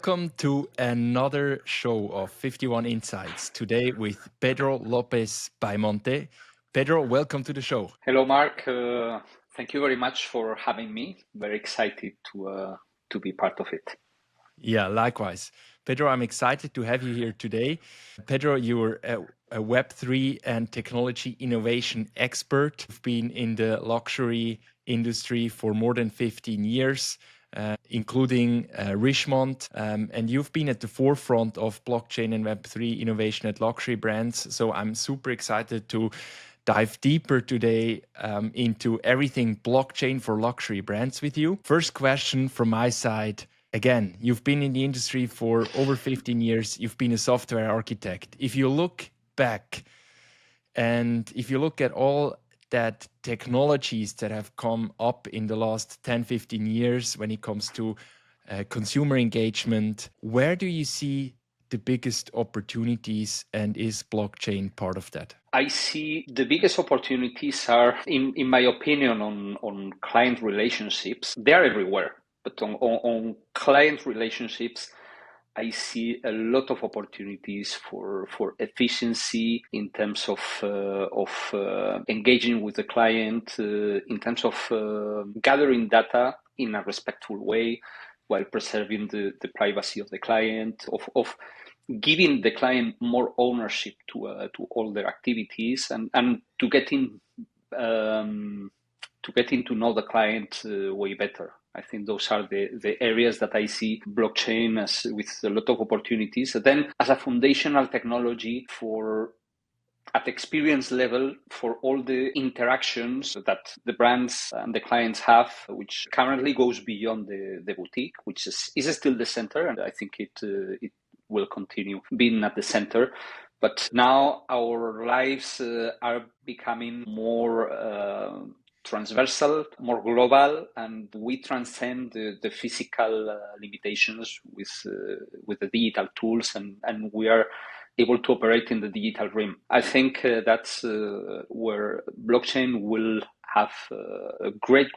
Welcome to another show of 51 Insights. Today with Pedro Lopez-Belmonte. Pedro, welcome to the show. Hello, Mark. Thank you very much for having me. Very excited to be part of it. Yeah, likewise. Pedro, I'm excited to have you here today. Pedro, you're a Web3 and technology innovation expert. You've been in the luxury industry for more than 15 years. Including Richemont, and you've been at the forefront of blockchain and Web3 innovation at luxury brands. So I'm super excited to dive deeper today into everything blockchain for luxury brands with you. First question from my side. Again, you've been in the industry for over 15 years. You've been a software architect. If you look back and if you look at all that technologies that have come up in the last 10, 15 years when it comes to consumer engagement, where do you see the biggest opportunities, and is blockchain part of that? I see the biggest opportunities are, in my opinion, on client relationships. They're everywhere, but on client relationships, I see a lot of opportunities for efficiency in terms of engaging with the client, in terms of gathering data in a respectful way while preserving the privacy of the client, of giving the client more ownership to all their activities, and to getting to know the client way better. I think those are the areas that I see blockchain as with a lot of opportunities. Then as a foundational technology at experience level for all the interactions that the brands and the clients have, which currently goes beyond the boutique, which is still the center. And I think it will continue being at the center. But now our lives are becoming more transversal, more global, and we transcend the physical limitations with the digital tools, and we are able to operate in the digital realm. I think that's where blockchain will have a great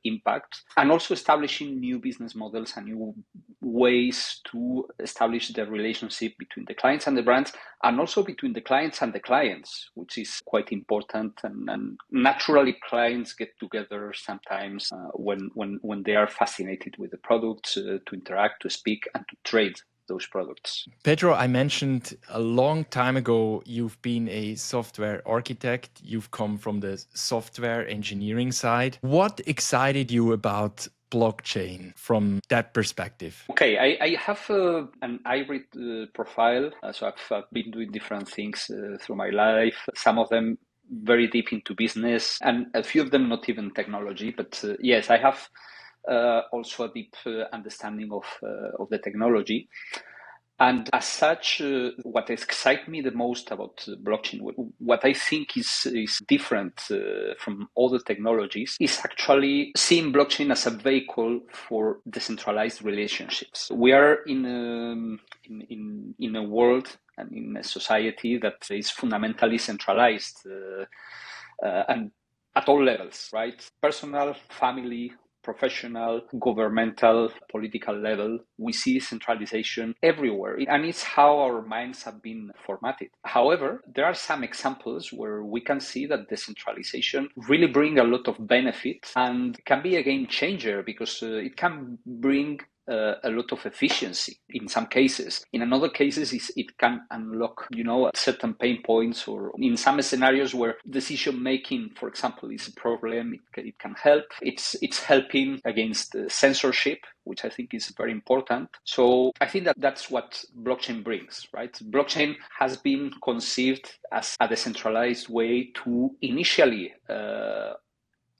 impact, and also establishing new business models and new ways to establish the relationship between the clients and the brands, and also between the clients and the clients, which is quite important. And naturally, clients get together sometimes when they are fascinated with the products, to interact, to speak, and to trade those products. Pedro, I mentioned a long time ago, you've been a software architect. You've come from the software engineering side. What excited you about blockchain from that perspective? Okay, I have an hybrid profile. So I've been doing different things through my life. Some of them very deep into business, and a few of them not even technology. But yes, I have also a deep understanding of the technology. And as such, what excites me the most about blockchain, what I think is different from other technologies, is actually seeing blockchain as a vehicle for decentralized relationships. We are in a world and in a society that is fundamentally centralized and at all levels, right? Personal, family, professional, governmental, political level. We see centralization everywhere, and it's how our minds have been formatted. However, there are some examples where we can see that decentralization really brings a lot of benefit and can be a game changer, because it can bring a lot of efficiency in some cases. In other cases, it can unlock, certain pain points, or in some scenarios where decision making, for example, is a problem, it can help. It's helping against censorship, which I think is very important. So I think that's what blockchain brings, right? Blockchain has been conceived as a decentralized way to initially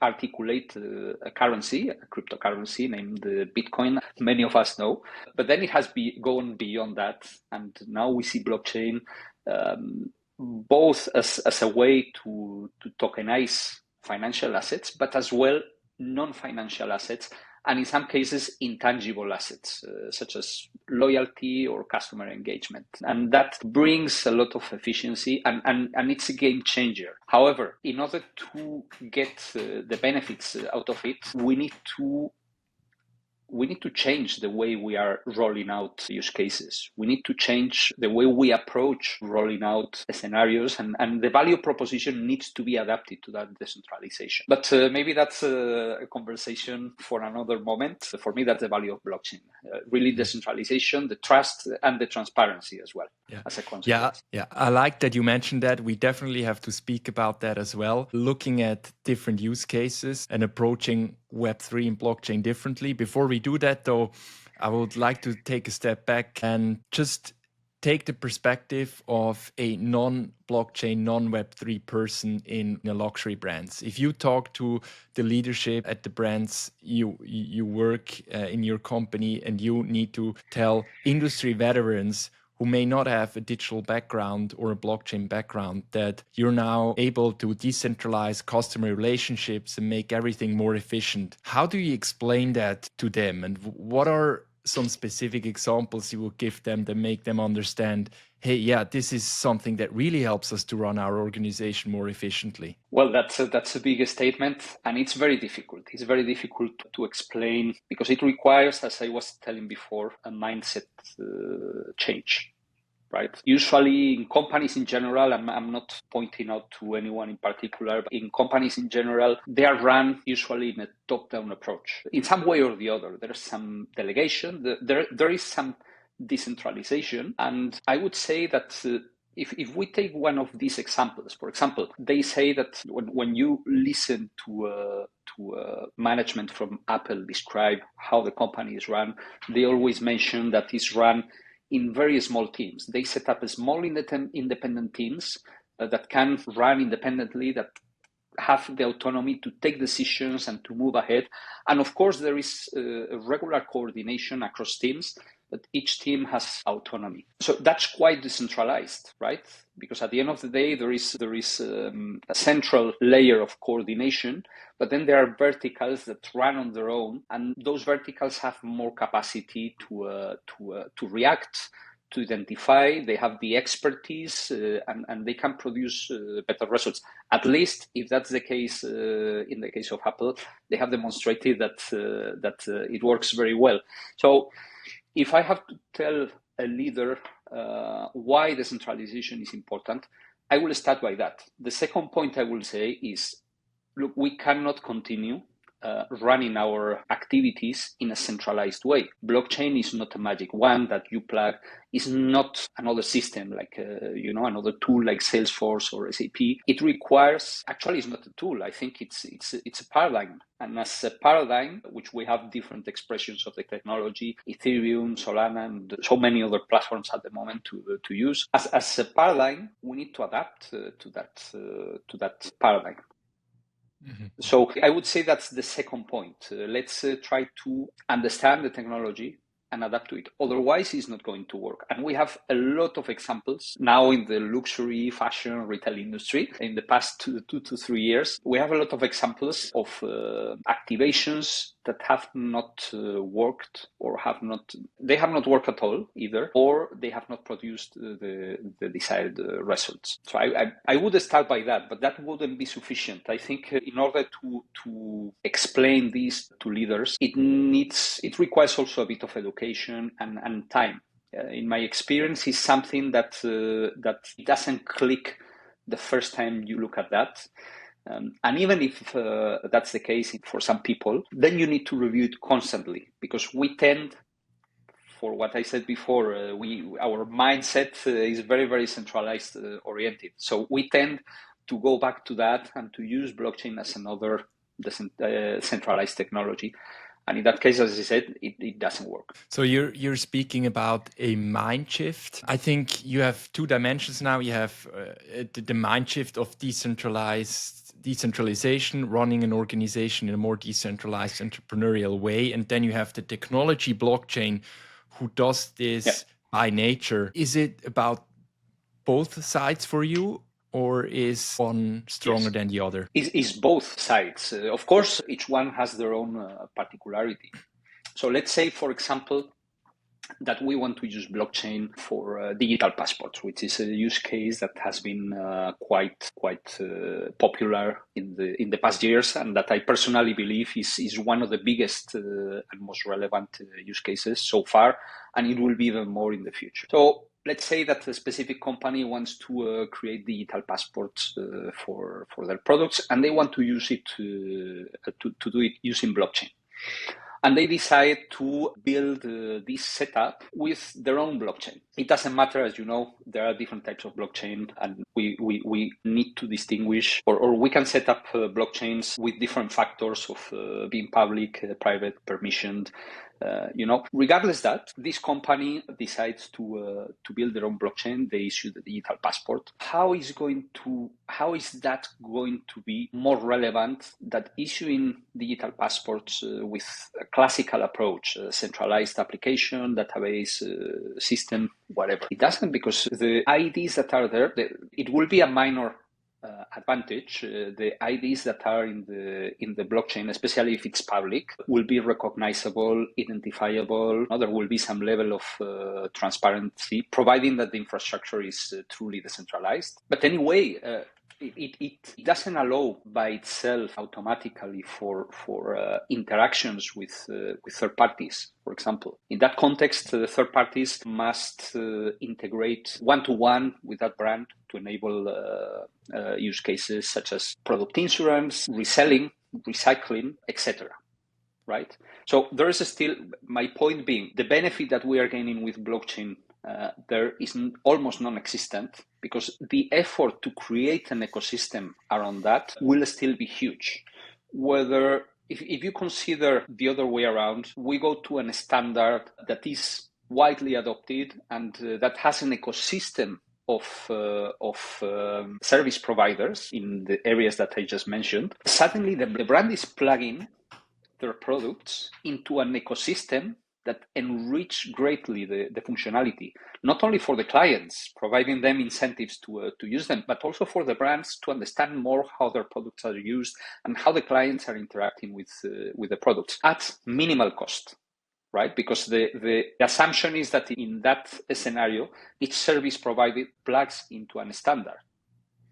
articulate a currency, a cryptocurrency named Bitcoin, many of us know. But then it has gone beyond that. And now we see blockchain both as a way to tokenize financial assets, but as well non-financial assets, and in some cases intangible assets, such as loyalty or customer engagement. And that brings a lot of efficiency, and it's a game changer. However, in order to get the benefits out of it, we need to we need to change the way we are rolling out use cases. We need to change the way we approach rolling out scenarios, and the value proposition needs to be adapted to that decentralization. But maybe that's a conversation for another moment. For me, that's the value of blockchain. Really decentralization, the trust, and the transparency as well, as a consequence. Yeah, I like that you mentioned that. We definitely have to speak about that as well. Looking at different use cases and approaching Web3 and blockchain differently. Before we do that, though, I would like to take a step back and just take the perspective of a non-blockchain, non-Web3 person in the luxury brands. If you talk to the leadership at the brands you work in your company, and you need to tell industry veterans who may not have a digital background or a blockchain background that you're now able to decentralize customer relationships and make everything more efficient, how do you explain that to them? And what are some specific examples you would give them that make them understand, hey, yeah, this is something that really helps us to run our organization more efficiently? Well, that's a big statement, and it's very difficult. It's very difficult to explain because it requires, as I was telling before, a mindset change, right? Usually in companies in general, I'm not pointing out to anyone in particular, but in companies in general, they are run usually in a top-down approach. In some way or the other, there's some delegation, there is some decentralization, and I would say that if we take one of these examples, for example, they say that when you listen to management from Apple describe how the company is run, they always mention that it's run in very small teams. They set up small independent teams that can run independently, that have the autonomy to take decisions and to move ahead. And of course, there is a regular coordination across teams, but each team has autonomy. So that's quite decentralized, right? Because at the end of the day, there is a central layer of coordination, but then there are verticals that run on their own, and those verticals have more capacity to react, to identify. They have the expertise, and they can produce better results. At least, if that's the case, in the case of Apple, they have demonstrated that it works very well. So, if I have to tell a leader why decentralization is important, I will start by that. The second point I will say is, look, we cannot continue running our activities in a centralized way. Blockchain is not a magic wand that you plug. It's not another system like another tool like Salesforce or SAP. It requires, actually, it's not a tool. I think it's a paradigm. And as a paradigm, which we have different expressions of the technology, Ethereum, Solana, and so many other platforms at the moment to use. As a paradigm, we need to adapt to that paradigm. Mm-hmm. So I would say that's the second point. Let's try to understand the technology and adapt to it. Otherwise, it's not going to work. And we have a lot of examples now in the luxury, fashion, retail industry. In the past 2 to 3 years, we have a lot of examples of activations that have not worked, or have not worked at all either, or they have not produced the desired results. So I would start by that, but that wouldn't be sufficient. I think in order to explain this to leaders, it requires also a bit of education and time. In my experience, is something that doesn't click the first time you look at that. And even if that's the case for some people, then you need to review it constantly, because we tend, for what I said before, our mindset is very, very centralized oriented. So we tend to go back to that and to use blockchain as another centralized technology. And in that case, as I said, it doesn't work. So you're speaking about a mind shift. I think you have two dimensions now. You have the mind shift of decentralization, running an organization in a more decentralized entrepreneurial way. And then you have the technology blockchain who does this by nature. Is it about both sides for you? Or is one stronger than the other? It's both sides. Of course, each one has their own particularity. So let's say, for example, that we want to use blockchain for digital passports, which is a use case that has been quite popular in the past years, and that I personally believe is one of the biggest and most relevant use cases so far, and it will be even more in the future. So let's say that a specific company wants to create digital passports for their products, and they want to use it to do it using blockchain. And they decide to build this setup with their own blockchain. It doesn't matter, as you know, there are different types of blockchain, and we need to distinguish, or we can set up blockchains with different factors of being public, private, permissioned. Regardless that, this company decides to build their own blockchain. They issue the digital passport. How is that going to be more relevant than issuing digital passports with a classical approach, a centralized application, database, system, whatever? It doesn't, because the IDs that are there, it will be a minor advantage. The IDs that are in the blockchain, especially if it's public, will be recognizable, identifiable. There will be some level of transparency, providing that the infrastructure is truly decentralized. But anyway, it doesn't allow by itself automatically for interactions with third parties. For example, in that context, the third parties must integrate one-to-one with that brand to enable use cases such as product insurance, reselling, recycling, etc. Right? So there is still, my point being, the benefit that we are gaining with blockchain there is almost non-existent, because the effort to create an ecosystem around that will still be huge. Whether if you consider the other way around, we go to a standard that is widely adopted and that has an ecosystem of service providers in the areas that I just mentioned. Suddenly, the brand is plugging their products into an ecosystem that enrich greatly the functionality, not only for the clients, providing them incentives to use them, but also for the brands to understand more how their products are used and how the clients are interacting with the products at minimal cost, right? Because the assumption is that in that scenario, each service provided plugs into a standard,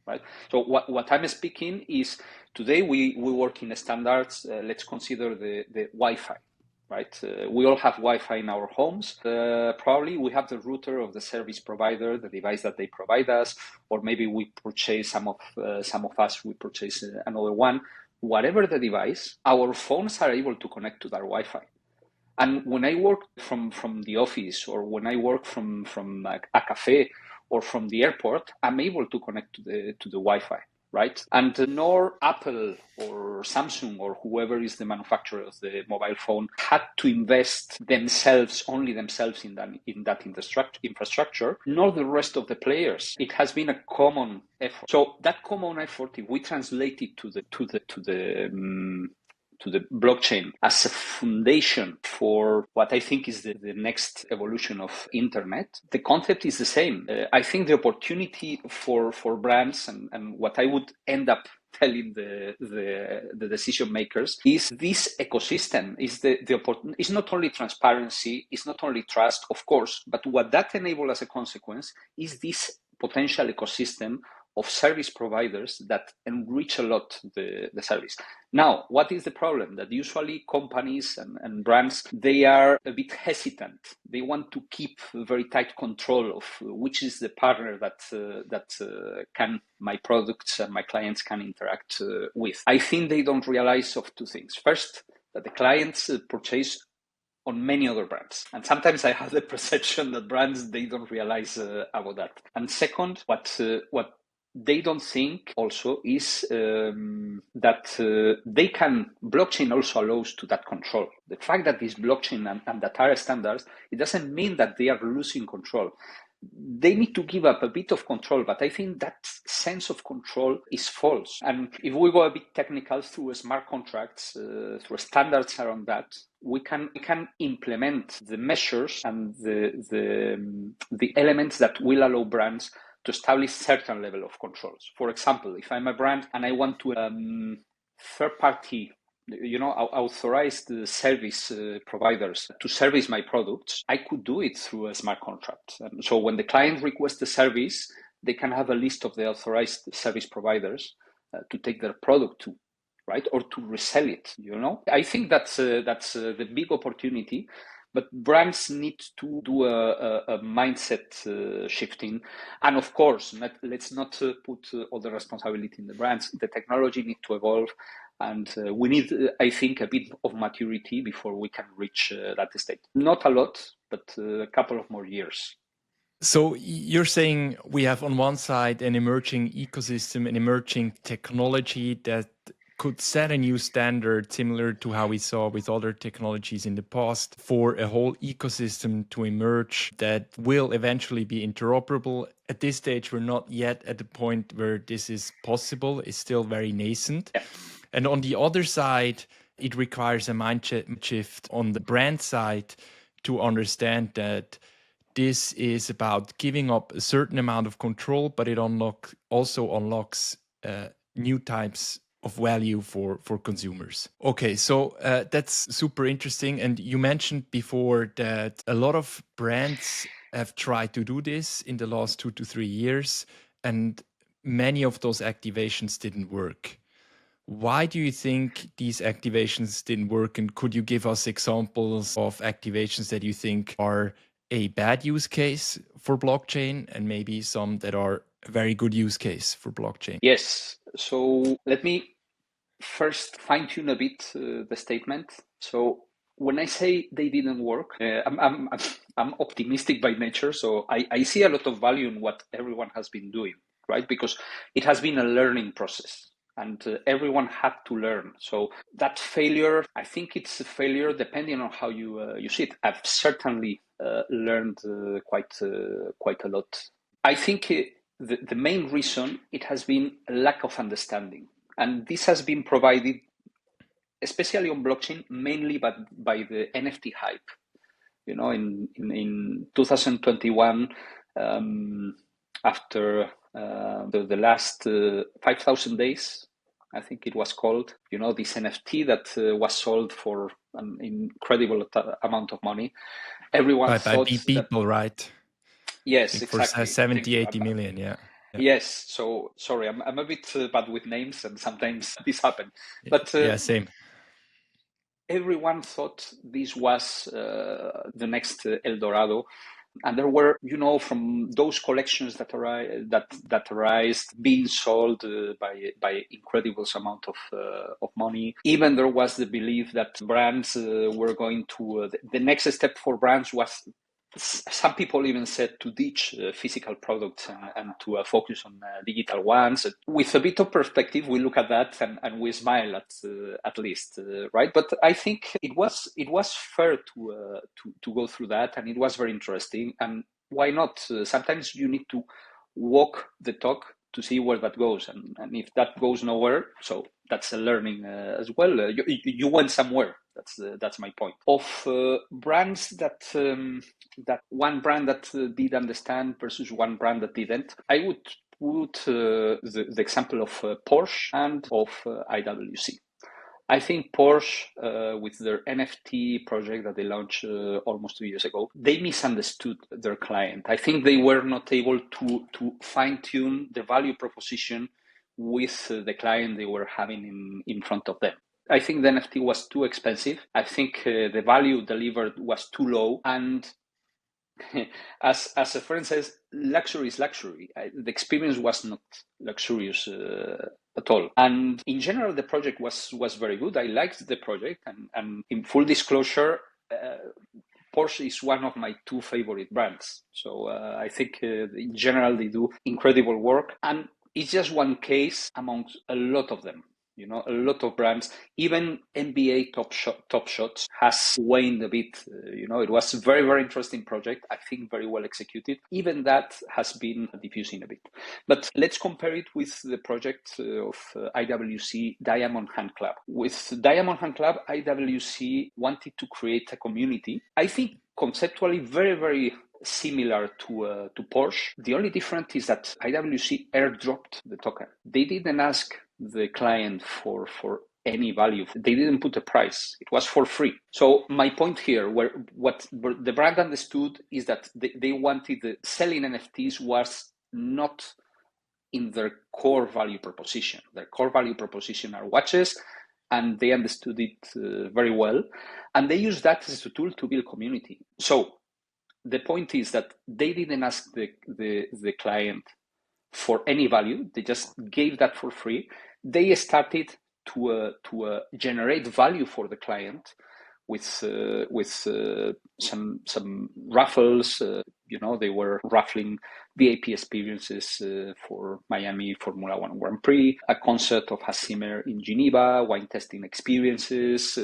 right? So what I'm speaking is, today we work in standards. Let's consider the Wi-Fi. Right, we all have Wi-Fi in our homes. Probably we have the router of the service provider, the device that they provide us, or maybe we purchase some of us. We purchase another one. Whatever the device, our phones are able to connect to that Wi-Fi. And when I work from the office, or when I work from a cafe, or from the airport, I'm able to connect to the Wi-Fi. Right? And nor Apple or Samsung or whoever is the manufacturer of the mobile phone had to invest only themselves in that infrastructure, nor the rest of the players. It has been a common effort. So that common effort, if we translate it to the blockchain as a foundation for what I think is the next evolution of internet, the concept is the same. I think the opportunity for brands and what I would end up telling the decision makers is this ecosystem is the opportunity. It's not only transparency, it's not only trust, of course, but what that enables as a consequence is this potential ecosystem of service providers that enrich a lot the service. Now, what is the problem? That usually companies and brands, they are a bit hesitant. They want to keep very tight control of which is the partner that can my products and my clients can interact with. I think they don't realize of two things. First, that the clients purchase on many other brands. And sometimes I have the perception that brands, they don't realize about that. And second, what they don't think also is that blockchain also allows to that control. The fact that this blockchain and that are standards, it doesn't mean that they are losing control. They need to give up a bit of control, but I think that sense of control is false. And if we go a bit technical through smart contracts, through standards around that, we can implement the measures and the elements that will allow brands to establish certain level of controls. For example, if I'm a brand and I want to third-party authorized service providers to service my products, I could do it through a smart contract. So when the client requests the service, they can have a list of the authorized service providers to take their product to, right, or to resell it. I think that's the big opportunity. But brands need to do a mindset shifting. And of course, let's not put all the responsibility in the brands. The technology needs to evolve. And we need, I think, a bit of maturity before we can reach that state. Not a lot, but a couple of more years. So you're saying we have on one side an emerging ecosystem, an emerging technology that could set a new standard similar to how we saw with other technologies in the past for a whole ecosystem to emerge that will eventually be interoperable. At this stage, we're not yet at the point where this is possible. It's still very nascent. Yeah. And on the other side, it requires a mind shift on the brand side to understand that this is about giving up a certain amount of control, but it also unlocks new types of value for consumers. Okay, so that's super interesting. And you mentioned before that a lot of brands have tried to do this in the last 2 to 3 years, and many of those activations didn't work. Why do you think these activations didn't work? And could you give us examples of activations that you think are a bad use case for blockchain and maybe some that are a very good use case for blockchain? Yes. So let me first fine-tune a bit the statement. So when I say they didn't work, I'm optimistic by nature. So I see a lot of value in what everyone has been doing, right? Because it has been a learning process. And everyone had to learn. So that failure, I think it's a failure depending on how you see it. I've certainly learned quite a lot. I think the main reason it has been a lack of understanding, and this has been provided, especially on blockchain, mainly by the NFT hype. In 2021. After the last 5,000 days, I think it was called, this NFT that was sold for an incredible amount of money. Everyone By thought people, that. right? Yes, For exactly. Thank 70, you. 80 million, yeah. Yes, so sorry, I'm a bit bad with names, and sometimes this happens. But yeah, same. everyone thought this was the next El Dorado. And there were, from those collections that arise being sold by incredible amount of money. Even there was the belief that brands were going to the next step for brands was. Some people even said to ditch physical products and to focus on digital ones. With a bit of perspective, we look at that and we smile at least, right? But I think it was fair to go through that, and it was very interesting. And why not? Sometimes you need to walk the talk to see where that goes, and if that goes nowhere, so that's a learning as well. You went somewhere. That's my point. Of brands that one brand that did understand versus one brand that didn't, I would put the example of Porsche and of IWC. I think Porsche, with their NFT project that they launched almost 2 years ago, they misunderstood their client. I think they were not able to fine-tune the value proposition with the client they were having in front of them. I think the NFT was too expensive. I think the value delivered was too low. And as a friend says, luxury is luxury. The experience was not luxurious at all. And in general, the project was very good. I liked the project. And in full disclosure, Porsche is one of my 2 favorite brands. So I think in general, they do incredible work. And it's just one case amongst a lot of them. A lot of brands, even NBA Top Shots has waned a bit. It was a very, very interesting project. I think very well executed. Even that has been diffusing a bit. But let's compare it with the project of IWC Diamond Hand Club. With Diamond Hand Club, IWC wanted to create a community. I think conceptually very, very similar to Porsche. The only difference is that IWC airdropped the token. They didn't ask the client for any value. They didn't put a price. It was for free. So my point here, what the brand understood is that they wanted selling NFTs was not in their core value proposition. Their core value proposition are watches, and they understood it very well. And they used that as a tool to build community. So the point is that they didn't ask the client for any value. They just gave that for free. They started to generate value for the client with some raffles. They were raffling VIP experiences for Miami Formula One Grand Prix, a concert of Hans Zimmer in Geneva, wine tasting experiences,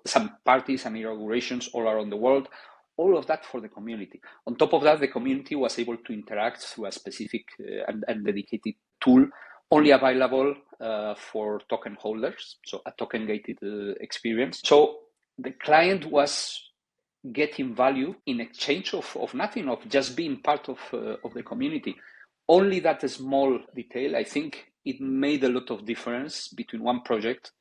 some parties and inaugurations all around the world. All of that for the community. On top of that, the community was able to interact through a specific and dedicated tool only available for token holders, so a token-gated experience. So the client was getting value in exchange of nothing, of just being part of the community. Only that small detail, I think it made a lot of difference between one project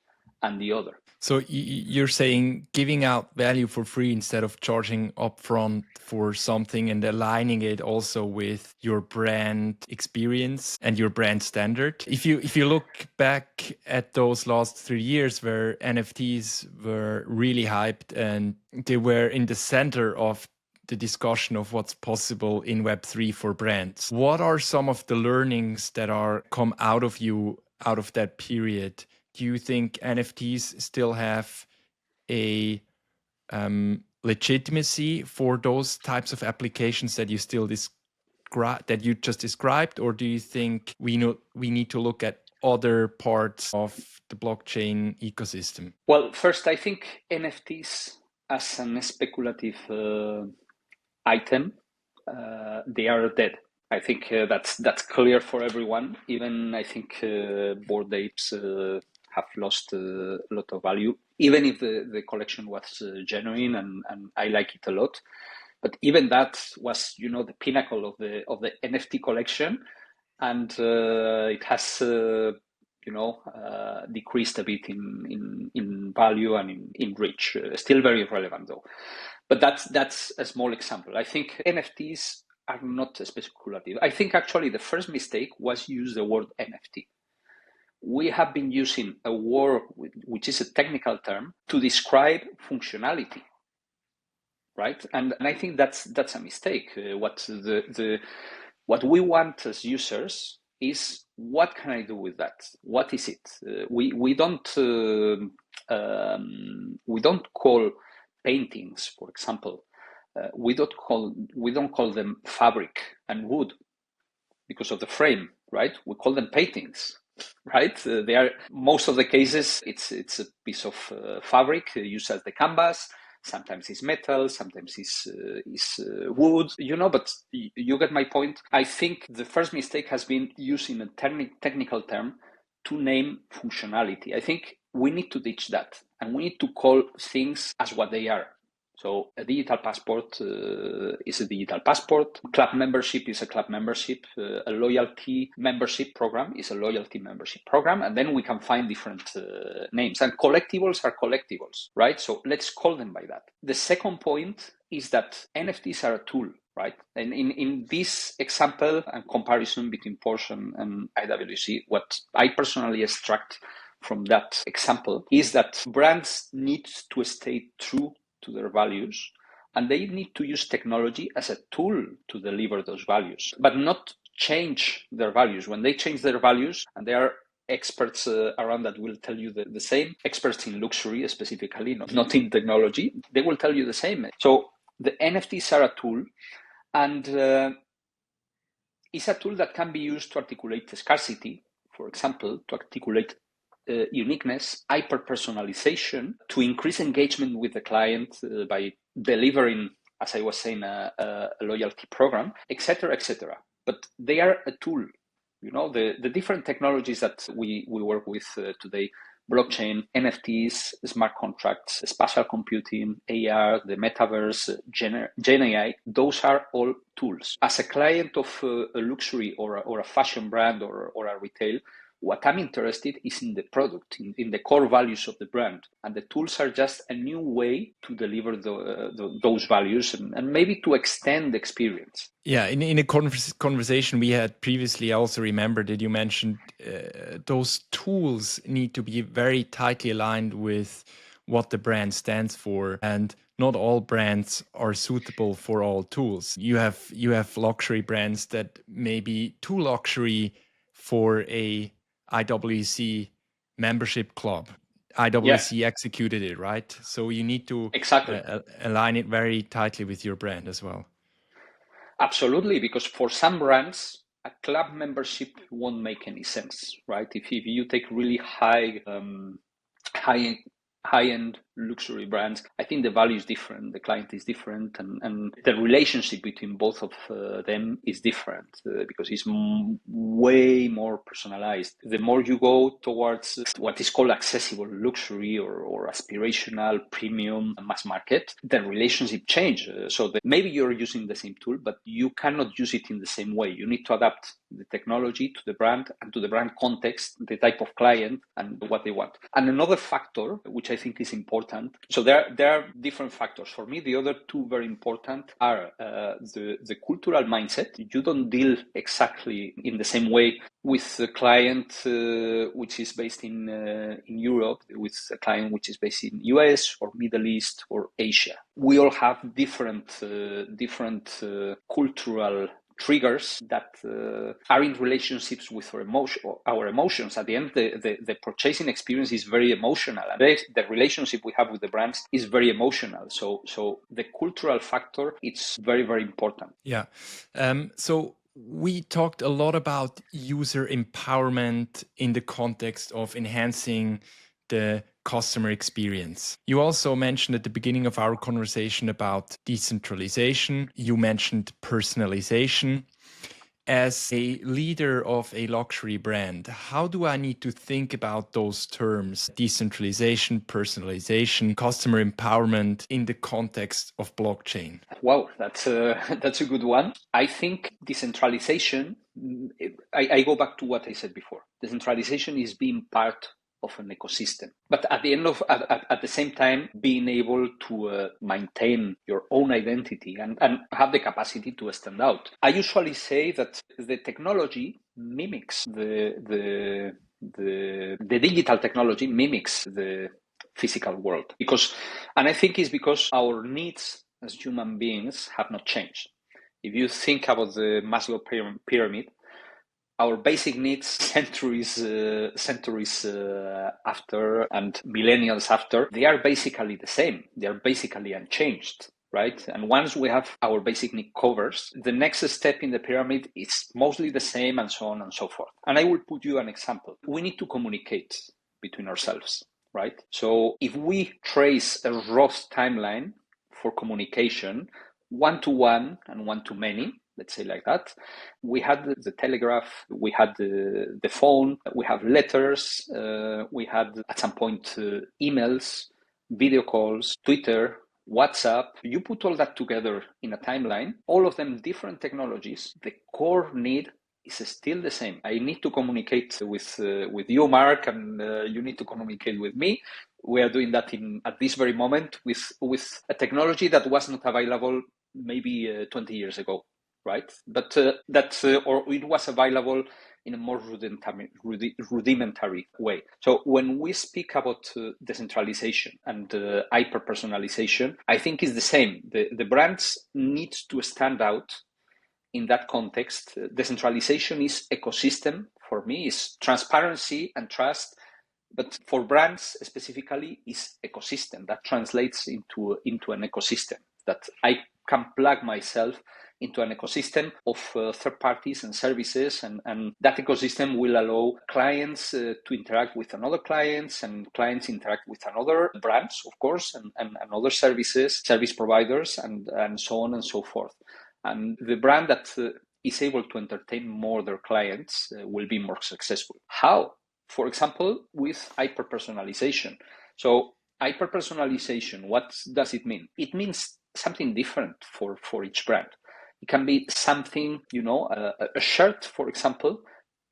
and the other. So you're saying giving out value for free instead of charging upfront for something and aligning it also with your brand experience and your brand standard. If you look back at those last 3 years where NFTs were really hyped and they were in the center of the discussion of what's possible in Web3 for brands, what are some of the learnings that are come out of that period? Do you think NFTs still have a legitimacy for those types of applications that you just described, or do you think we need to look at other parts of the blockchain ecosystem? Well, first, I think NFTs as an speculative item, they are dead. I think that's clear for everyone. Even I think Bored Apes have lost a lot of value, even if the collection was genuine and I like it a lot. But even that was, the pinnacle of the NFT collection, and it has decreased a bit in value and in reach. Still very relevant though. But that's a small example. I think NFTs are not speculative. I think actually the first mistake was use the word NFT. We have been using a word which is a technical term to describe functionality, right? And I think that's a mistake. What we want as users is, what can I do with that? What is it? We don't call paintings, for example. We don't call them fabric and wood because of the frame, right? We call them paintings, right? They are, most of the cases, it's a piece of fabric used as the canvas. Sometimes it's metal, sometimes it's wood, but you get my point. I think the first mistake has been using a technical term to name functionality. I think we need to ditch that, and we need to call things as what they are. So a digital passport is a digital passport. Club membership is a club membership. A loyalty membership program is a loyalty membership program. And then we can find different names. And collectibles are collectibles, right? So let's call them by that. The second point is that NFTs are a tool, right? And in this example and comparison between Porsche and IWC, what I personally extract from that example is that brands need to stay true to their values, and they need to use technology as a tool to deliver those values, but not change their values. When they change their values, and there are experts around that will tell you the same, experts in luxury specifically, not in technology, they will tell you the same. So the NFTs are a tool, and it's a tool that can be used to articulate scarcity, for example, to articulate uniqueness, hyper-personalization, to increase engagement with the client by delivering, as I was saying, a loyalty program, etc., etc. But they are a tool. The different technologies that we work with today, blockchain, NFTs, smart contracts, spatial computing, AR, the metaverse, Gen AI, those are all tools. As a client of a luxury or a fashion brand or a retail, What I'm interested is in the product, in the core values of the brand. And the tools are just a new way to deliver those values and maybe to extend the experience. Yeah, in a conversation we had previously, I also remember that you mentioned those tools need to be very tightly aligned with what the brand stands for, and not all brands are suitable for all tools. You have luxury brands that may be too luxury for a IWC membership club. Yeah, IWC executed it, right? So you need to exactly. align it very tightly with your brand as well. Absolutely, because for some brands, a club membership won't make any sense, right? If you take really high high-end luxury brands, I think the value is different, the client is different, and the relationship between both of them is different because it's way more personalized. The more you go towards what is called accessible luxury or aspirational premium mass market, the relationship change. Maybe you're using the same tool, but you cannot use it in the same way. You need to adapt the technology to the brand and to the brand context, the type of client and what they want. And another factor, which I think is important, so there are different factors. For me, the other two very important are the cultural mindset. You don't deal exactly in the same way with a client which is based in Europe, with a client which is based in US or Middle East or Asia. We all have different cultural triggers that are in relationships with our emotions. At the end, the purchasing experience is very emotional, and the relationship we have with the brands is very emotional. So the cultural factor, it's very, very important. Yeah. So we talked a lot about user empowerment in the context of enhancing the customer experience. You also mentioned at the beginning of our conversation about decentralization. You mentioned personalization. As a leader of a luxury brand, how do I need to think about those terms, decentralization, personalization, customer empowerment in the context of blockchain? Wow, that's that's a good one. I think decentralization, I go back to what I said before. Decentralization is being part of an ecosystem, but at the same time being able to maintain your own identity and have the capacity to stand out. I usually say that the technology mimics the digital technology mimics the physical world, and I think it's because our needs as human beings have not changed. If you think about the Maslow pyramid, our basic needs centuries after and millennials after, they are basically the same. They are basically unchanged, right? And once we have our basic need covers, the next step in the pyramid is mostly the same, and so on and so forth. And I will put you an example. We need to communicate between ourselves, right? So if we trace a rough timeline for communication, one-to-one and one-to-many, let's say like that, we had the telegraph, we had the phone, we have letters, we had at some point emails, video calls, Twitter, WhatsApp. You put all that together in a timeline, all of them different technologies. The core need is still the same. I need to communicate with you, Mark, and you need to communicate with me. We are doing that at this very moment with a technology that was not available maybe 20 years ago, right? But or it was available in a more rudimentary way. So when we speak about decentralization and hyper-personalization, I think it's the same. The brands need to stand out in that context. Decentralization is ecosystem. For me, is transparency and trust. But for brands specifically, is ecosystem. That translates into an ecosystem that I can plug myself into an ecosystem of third parties and services, and that ecosystem will allow clients to interact with another clients, and clients interact with another brands, of course, and other service providers, and so on and so forth. And the brand that is able to entertain more their clients will be more successful. How? For example, with hyper-personalization. So hyper-personalization, what does it mean? It means something different for each brand. It can be something, a shirt, for example,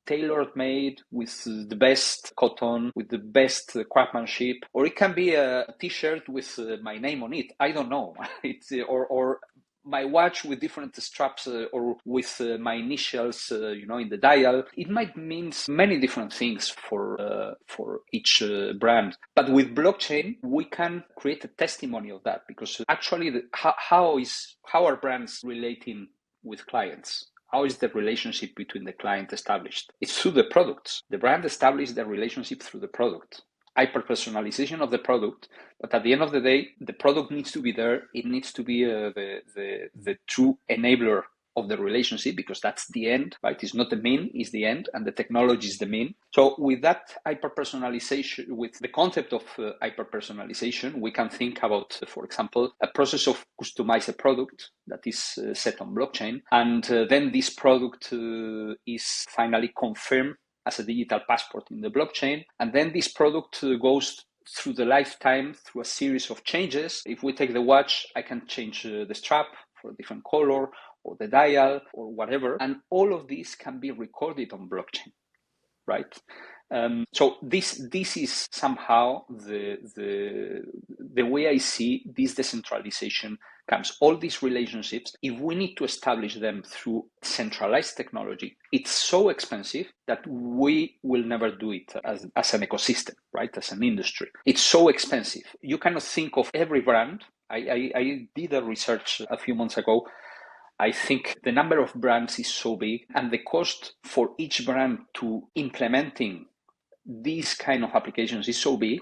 tailored made with the best cotton, with the best craftsmanship, or it can be a t-shirt with my name on it. I don't know. It's or my watch with different straps or with my initials, in the dial. It might mean many different things for each brand. But with blockchain, we can create a testimony of that, because actually, how are brands relating with clients? How is the relationship between the client established? It's through the products. The brand establishes the relationship through the product. Hyper-personalization of the product, but at the end of the day, the product needs to be there. It needs to be the true enabler of the relationship, because that's the end, right? It's not the mean, it's the end, and the technology is the mean. So with that hyper-personalization, with the concept of hyper-personalization, we can think about, for example, a process of customize a product that is set on blockchain, and then this product is finally confirmed as a digital passport in the blockchain. And then this product goes through the lifetime through a series of changes. If we take the watch, I can change the strap for a different color, or the dial, or whatever. And all of this can be recorded on blockchain, right? So this is somehow the way I see this decentralization comes. All these relationships, if we need to establish them through centralized technology, it's so expensive that we will never do it as an ecosystem, right? As an industry. It's so expensive. You cannot think of every brand. I did a research a few months ago. I think the number of brands is so big, and the cost for each brand to implementing these kind of applications is so big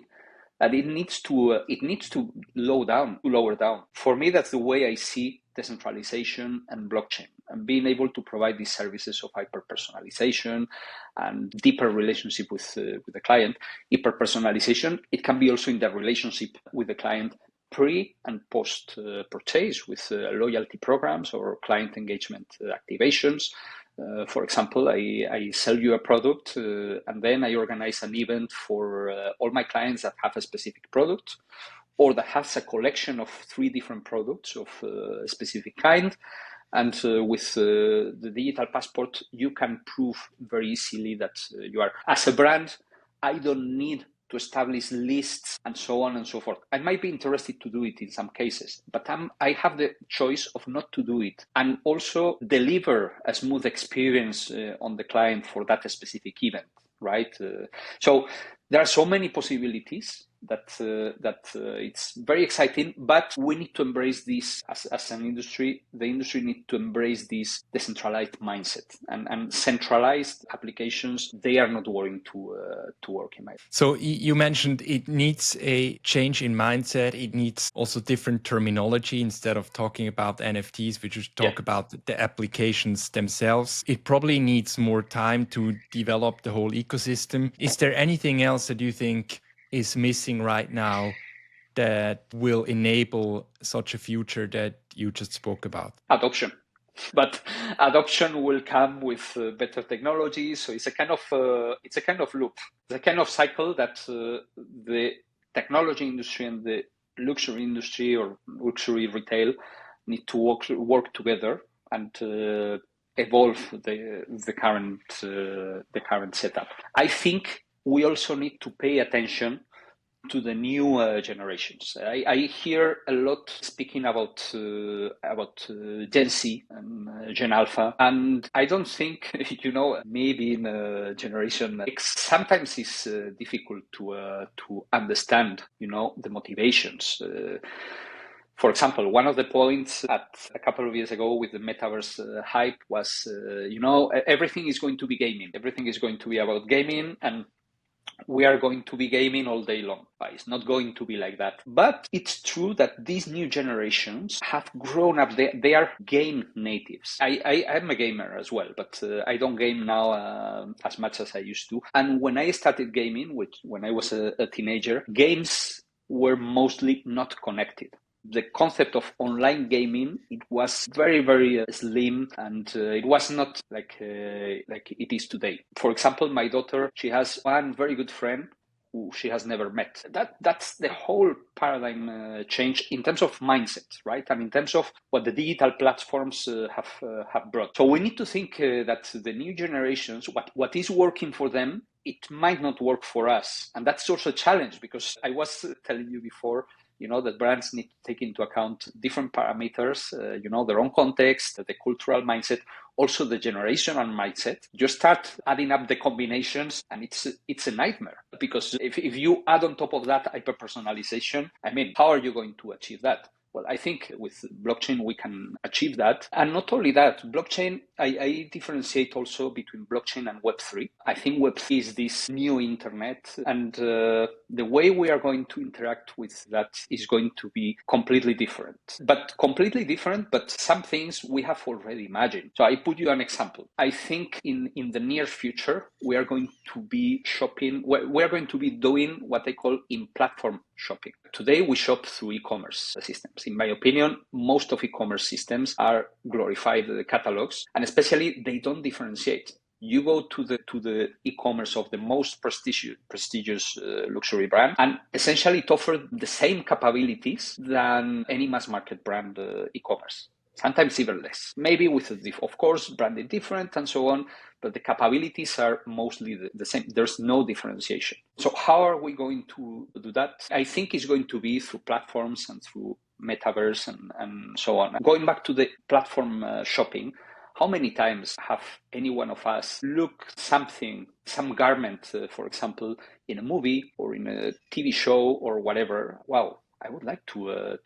that it needs to lower down. For me, that's the way I see decentralization and blockchain, and being able to provide these services of hyper-personalization and deeper relationship with the client. Hyper-personalization, it can be also in the relationship with the client pre and post purchase with loyalty programs or client engagement activations. For example, I sell you a product and then I organize an event for all my clients that have a specific product, or that has a collection of 3 different products of a specific kind. And with the digital passport, you can prove very easily that you are, as a brand, I don't need to establish lists and so on and so forth. I might be interested to do it in some cases, but I have the choice of not to do it, and also deliver a smooth experience on the client for that specific event, right? So there are so many possibilities that it's very exciting, but we need to embrace this as an industry. The industry needs to embrace this decentralized mindset, and centralized applications, they are not going to work in my. So you mentioned it needs a change in mindset. It needs also different terminology. Instead of talking about NFTs, we just talk about the applications themselves. It probably needs more time to develop the whole ecosystem. Is there anything else that you think is missing right now that will enable such a future that you just spoke about? Adoption. But adoption will come with better technology. So it's a kind of loop. It's a kind of cycle that the technology industry and the luxury industry or luxury retail need to work together and evolve the current setup. I think we also need to pay attention to the new generations. I hear a lot speaking about Gen Z and Gen Alpha, and I don't think maybe in Generation X sometimes it's difficult to understand the motivations. For example, one of the points at a couple of years ago with the metaverse hype was, everything is going to be gaming. Everything is going to be about gaming, and we are going to be gaming all day long. It's not going to be like that. But it's true that these new generations have grown up. They are game natives. I'm a gamer as well, but I don't game now as much as I used to. And when I started gaming, when I was a teenager, games were mostly not connected. The concept of online gaming, it was very, very slim, and it was not like it is today. For example, my daughter, she has one very good friend who she has never met. That's the whole paradigm change in terms of mindset, right? And in terms of what the digital platforms have brought. So we need to think that the new generations, what is working for them, it might not work for us. And that's also a challenge, because I was telling you before, that brands need to take into account different parameters, their own context, the cultural mindset, also the generational mindset. You start adding up the combinations and it's a nightmare, because if you add on top of that hyper-personalization, how are you going to achieve that? Well, I think with blockchain, we can achieve that. And not only that, blockchain, I differentiate also between blockchain and Web3. I think Web3 is this new internet, and the way we are going to interact with that is going to be completely different. But some things we have already imagined. So I put you an example. I think in the near future, we are going to be shopping, we are going to be doing what I call in-platform shopping. Today, we shop through e-commerce systems. In my opinion, most of e-commerce systems are glorified catalogs, and especially they don't differentiate. You go to the e-commerce of the most prestigious luxury brand, and essentially it offers the same capabilities than any mass market brand e-commerce. Sometimes even less, maybe with of course, branded different and so on, but the capabilities are mostly the same. There's no differentiation. So how are we going to do that? I think it's going to be through platforms and through metaverse and so on. Going back to the platform shopping, how many times have any one of us looked some garment, for example, in a movie or in a TV show or whatever? Wow, I would like to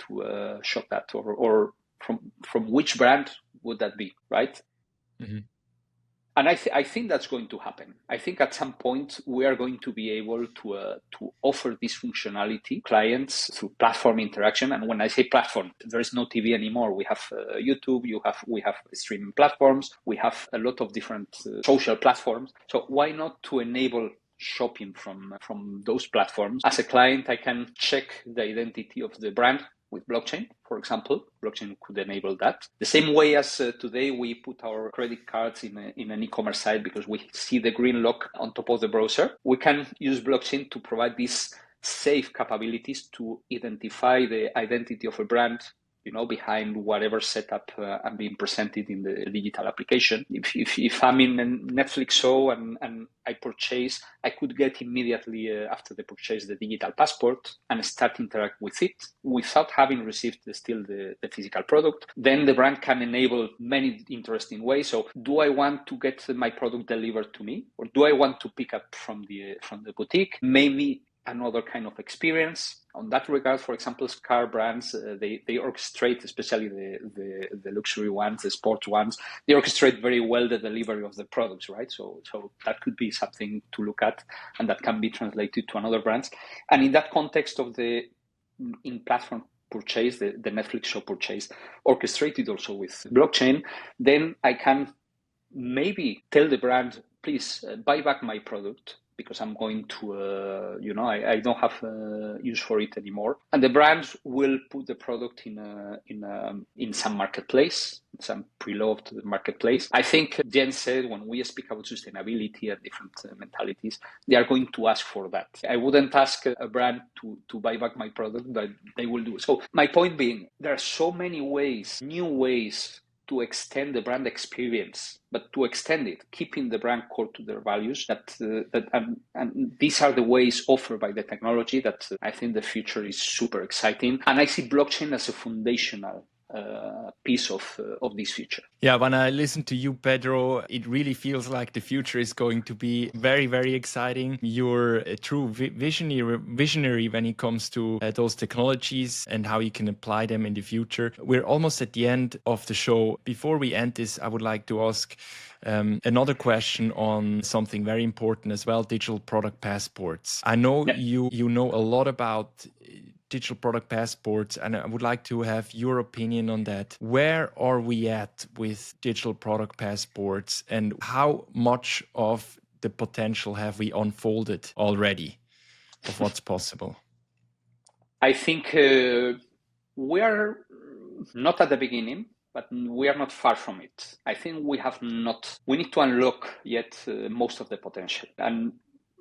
shop that, or from which brand would that be, right? Mm-hmm. And I think that's going to happen. I think at some point we are going to be able to offer this functionality clients through platform interaction. And when I say platform, there is no TV anymore. We have YouTube. We have streaming platforms. We have a lot of different social platforms. So why not to enable shopping from those platforms? As a client, I can check the identity of the brand with blockchain, for example. Blockchain could enable that. The same way as today we put our credit cards in an e-commerce site because we see the green lock on top of the browser. We can use blockchain to provide these safe capabilities to identify the identity of a brand, behind whatever setup I'm being presented in the digital application. If I'm in a Netflix show and I purchase, I could get immediately after the purchase the digital passport and start interact with it without having received still the physical product. Then the brand can enable many interesting ways. So do I want to get my product delivered to me, or do I want to pick up from the boutique? Maybe another kind of experience. On that regard, for example, car brands, they orchestrate, especially the luxury ones, the sports ones, they orchestrate very well the delivery of the products, right? So that could be something to look at, and that can be translated to another brands. And in that context of the in-platform purchase, the Netflix show purchase, orchestrated also with blockchain, then I can maybe tell the brand, please buy back my product, because I'm going to, I don't have use for it anymore. And the brand will put the product in some marketplace, some pre-loved marketplace. I think Jen said when we speak about sustainability and different mentalities, they are going to ask for that. I wouldn't ask a brand to buy back my product, but they will do. So my point being, there are so many ways, new ways to extend the brand experience, but to extend it, keeping the brand core to their values. And these are the ways offered by the technology that I think the future is super exciting. And I see blockchain as a foundational piece of this future. Yeah, when I listen to you, Pedro, it really feels like the future is going to be very, very exciting. You're a true visionary when it comes to those technologies and how you can apply them in the future. We're almost at the end of the show. Before we end this, I would like to ask another question on something very important as well, digital product passports. I know you know a lot about digital product passports, and I would like to have your opinion on that. Where are we at with digital product passports, and how much of the potential have we unfolded already of what's possible? I think we are not at the beginning, but we are not far from it. I think we need to unlock yet most of the potential. And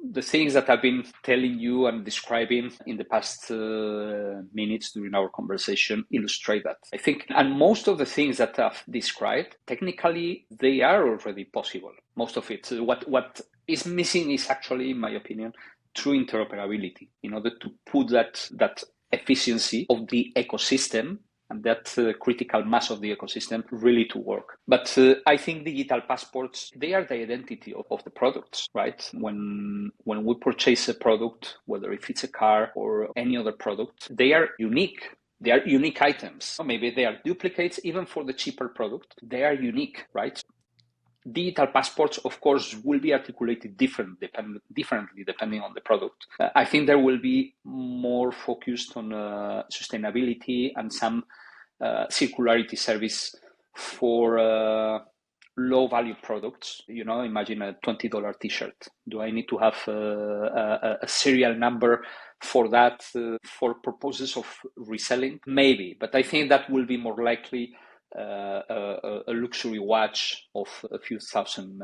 the things that I've been telling you and describing in the past minutes during our conversation illustrate that, I think. And most of the things that I've described, technically, they are already possible. Most of it. What is missing is actually, in my opinion, true interoperability in order to put that efficiency of the ecosystem and that critical mass of the ecosystem really to work. But I think digital passports, they are the identity of the products, right? When we purchase a product, whether if it's a car or any other product, they are unique. They are unique items. Or maybe they are duplicates, even for the cheaper product. They are unique, right? Digital passports, of course, will be articulated differently depending on the product. I think there will be more focused on sustainability and some circularity service for low value products. Imagine a $20 t-shirt. Do I need to have a serial number for that for purposes of reselling? Maybe, but I think that will be more likely a luxury watch of a few thousand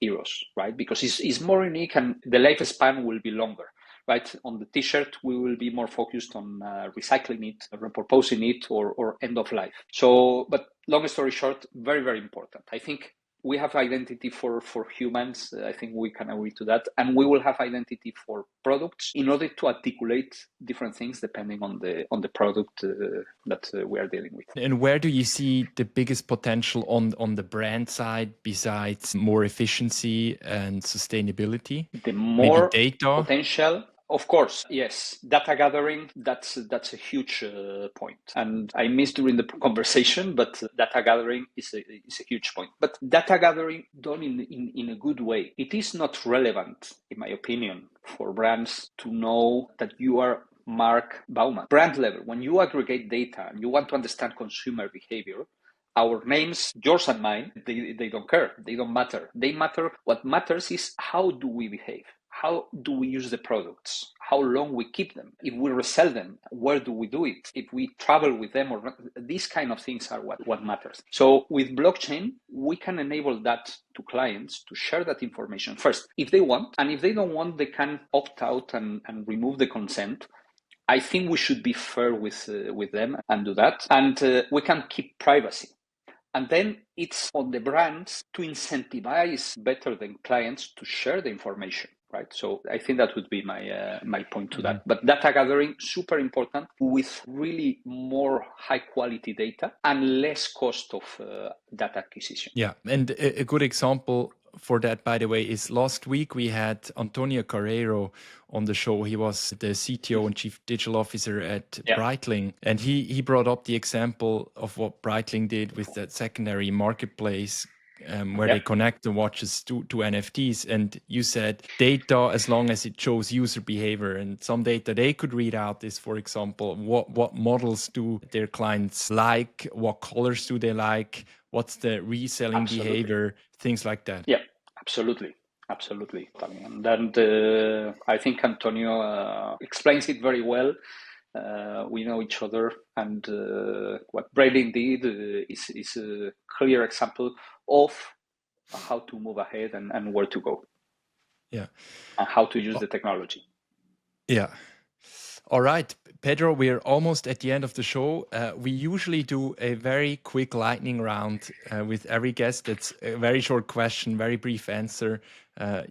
euros, right? Because it's more unique and the lifespan will be longer, right? On the t-shirt, we will be more focused on recycling it, repurposing it, or end of life. So, but long story short, very, very important. I think we have identity for humans. I think we can agree to that. And we will have identity for products in order to articulate different things depending on the product that we are dealing with. And where do you see the biggest potential on the brand side besides more efficiency and sustainability? The more maybe data? potential, of course, yes. Data gathering, that's a huge point. And I missed during the conversation, but data gathering is a huge point. But data gathering done in a good way. It is not relevant, in my opinion, for brands to know that you are Mark Baumann. Brand level, when you aggregate data and you want to understand consumer behavior, our names, yours and mine, they don't care. They don't matter. They matter. What matters is how do we behave? How do we use the products? How long we keep them? If we resell them, where do we do it? If we travel with them or not, these kind of things are what matters. So with blockchain, we can enable that to clients to share that information first, if they want. And if they don't want, they can opt out and remove the consent. I think we should be fair with them and do that. And we can keep privacy. And then it's on the brands to incentivize better than clients to share the information, right? So I think that would be my point to that. But data gathering, super important, with really more high quality data and less cost of data acquisition. Yeah, and a good example for that, by the way, is last week we had Antonio Carrero on the show. He was the CTO and Chief Digital Officer at Breitling. And he brought up the example of what Breitling did with that secondary marketplace where they connect the watches to NFTs. And you said data, as long as it shows user behavior, and some data they could read out is, for example, what models do their clients like, what colors do they like, what's the reselling behavior, things like that. Yeah, absolutely. And then I think Antonio explains it very well. We know each other, and what Breitling did is a clear example of how to move ahead and where to go. Yeah. And how to use the technology. Yeah. All right, Pedro, we're almost at the end of the show. We usually do a very quick lightning round with every guest. It's a very short question, very brief answer,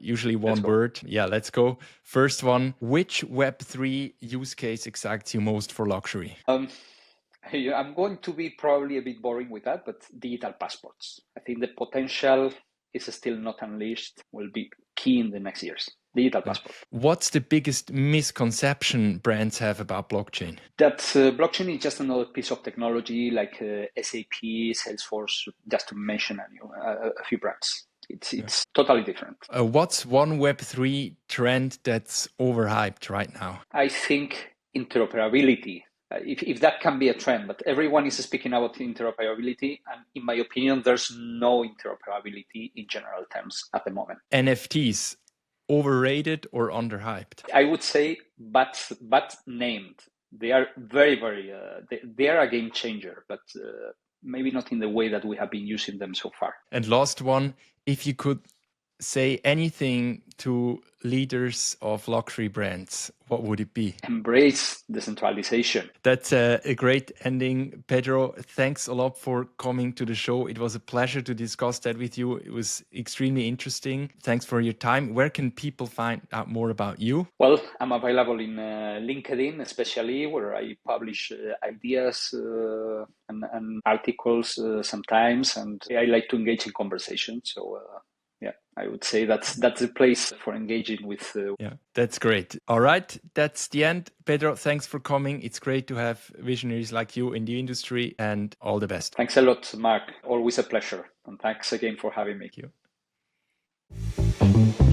usually one word. Yeah, let's go. First one, which Web3 use case excites you most for luxury? I'm going to be probably a bit boring with that, but digital passports. I think the potential is still not unleashed, will be key in the next years. Digital passport. What's the biggest misconception brands have about blockchain? That blockchain is just another piece of technology like SAP, Salesforce, just to mention a few brands. It's totally different. What's one Web3 trend that's overhyped right now? I think interoperability. If that can be a trend, but everyone is speaking about interoperability, and in my opinion, there's no interoperability in general terms at the moment. NFTs, overrated or underhyped? I would say, but named. They are very, very. They are a game changer, but maybe not in the way that we have been using them so far. And last one, if you could say anything to leaders of luxury brands, what would it be? Embrace decentralization. That's a great ending. Pedro, thanks a lot for coming to the show. It was a pleasure to discuss that with you. It was extremely interesting. Thanks for your time. Where can people find out more about you? Well, I'm available in LinkedIn, especially where I publish ideas and articles sometimes, and I like to engage in conversation. So yeah, I would say that's the place for engaging with. Yeah, that's great. All right, that's the end. Pedro, thanks for coming. It's great to have visionaries like you in the industry, and all the best. Thanks a lot, Mark. Always a pleasure, and thanks again for having me. Thank you.